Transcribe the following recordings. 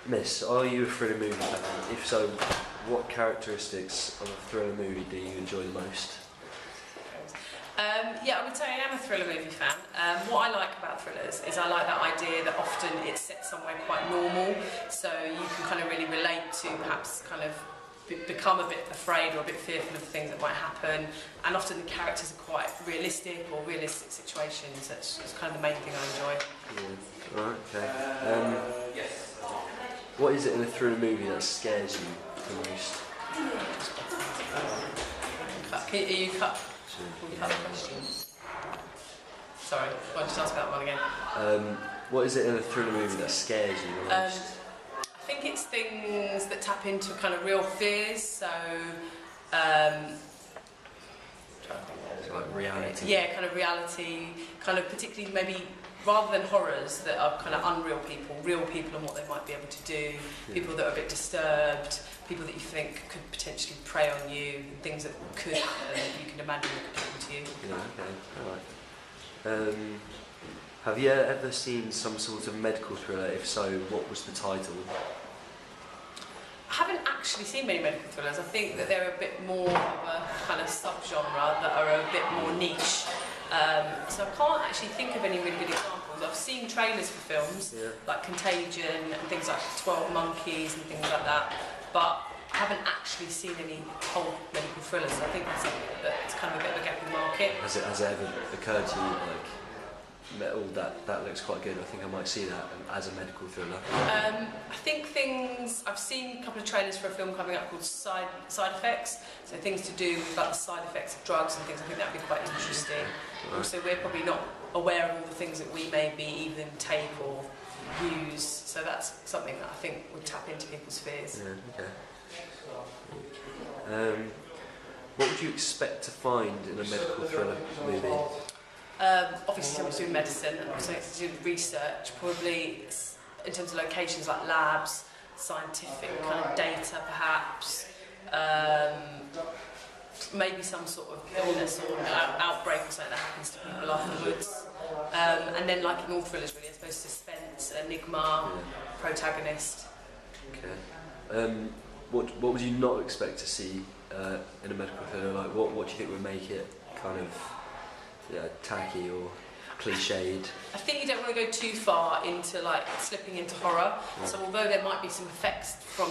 Miss, are you a thriller movie fan? If so, what characteristics of a thriller movie do you enjoy the most? Yeah, I would say I am a thriller movie fan. What I like about thrillers is I like that idea that often it's set somewhere quite normal, so you can kind of really relate to perhaps kind of become a bit afraid or a bit fearful of things that might happen, and often the characters are quite realistic or realistic situations. That's kind of the main thing I enjoy. Yeah. Alright, okay. What is it in a thriller movie that scares you the most? Are you cut? Will you cut the questions? Sorry, I'll just ask that one again. What is it in a thriller movie that scares you the most? I think it's things that tap into kind of real fears, so like reality? Yeah, kind of reality, kind of particularly maybe rather than horrors that are kind of unreal people, real people and what they might be able to do, people that are a bit disturbed, people that you think could potentially prey on you, things that could happen that you can imagine that could happen to you. Yeah, okay, alright. Have you ever seen some sort of medical thriller? If so, what was the title? I haven't actually seen many medical thrillers. I think that they're a bit more of a kind of subgenre that are a bit more niche. So I can't actually think of any really good examples. I've seen trailers for films like Contagion and things like 12 Monkeys and things like that, but I haven't actually seen any whole medical thrillers. So I think that's something that's kind of a bit of a gap in the market. Has it ever occurred to you, like, that looks quite good, I think I might see that as a medical thriller? I think I've seen a couple of trailers for a film coming up called Side Effects, so things to do with like the side effects of drugs and things. I think that would be quite interesting. Right. Also, we're probably not aware of all the things that we maybe even take or use, so that's something that I think would tap into people's fears. Yeah, okay. What would you expect to find in a medical thriller movie? Obviously something to do with medicine and also to do with research, probably in terms of locations like labs, scientific kind of data perhaps, maybe some sort of illness or outbreak or something that happens to people afterwards. And then like in all thrillers really, I suppose suspense, enigma, protagonist. Okay. What would you not expect to see in a medical thriller? Like what do you think would make it kind of tacky or cliched? I think you don't want to go too far into like slipping into horror. Yeah. So although there might be some effects from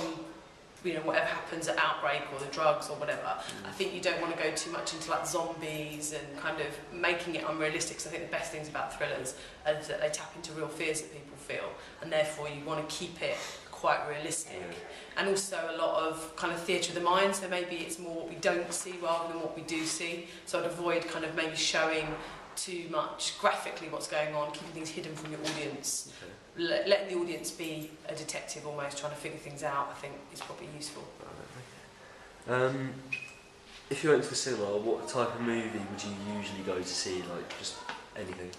whatever happens at outbreak or the drugs or whatever, I think you don't want to go too much into like zombies and kind of making it unrealistic. So I think the best things about thrillers is that they tap into real fears that people feel, and therefore you want to keep it quite realistic. And also a lot of kind of theatre of the mind, so maybe it's more what we don't see rather than what we do see. So I'd avoid kind of maybe showing too much graphically what's going on, keeping things hidden from your audience. Letting the audience be a detective almost, trying to figure things out, I think is probably useful. If you went to the cinema, what type of movie would you usually go to see? Like just anything?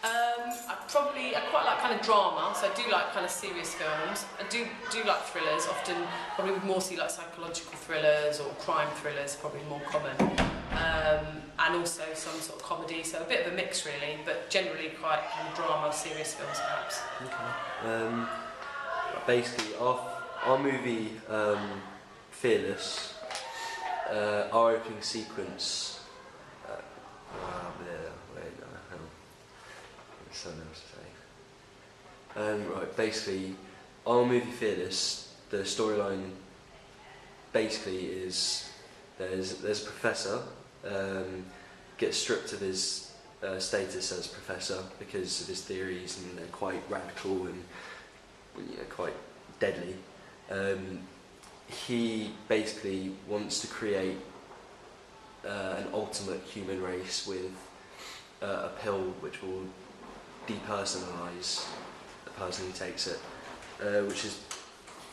I quite like kind of drama, so I do like kind of serious films. I do like thrillers, often probably would more see like psychological thrillers or crime thrillers, probably more common. And also some sort of comedy, so a bit of a mix really, but generally quite kind of drama, serious films perhaps. Okay. Basically, our movie Fearless, our opening sequence. Something else to say. Right, basically, our movie Fearless, the storyline basically is there's a professor gets stripped of his status as professor because of his theories, and they're quite radical and quite deadly. He basically wants to create an ultimate human race with a pill which will depersonalise the person who takes it, which is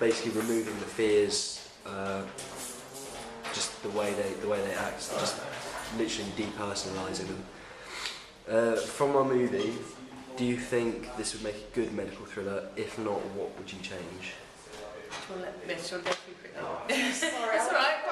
basically removing the fears, just the way they act, just literally depersonalising them. From our movie, do you think this would make a good medical thriller? If not, what would you change? Do you want to go through quickly? Sorry, that's alright.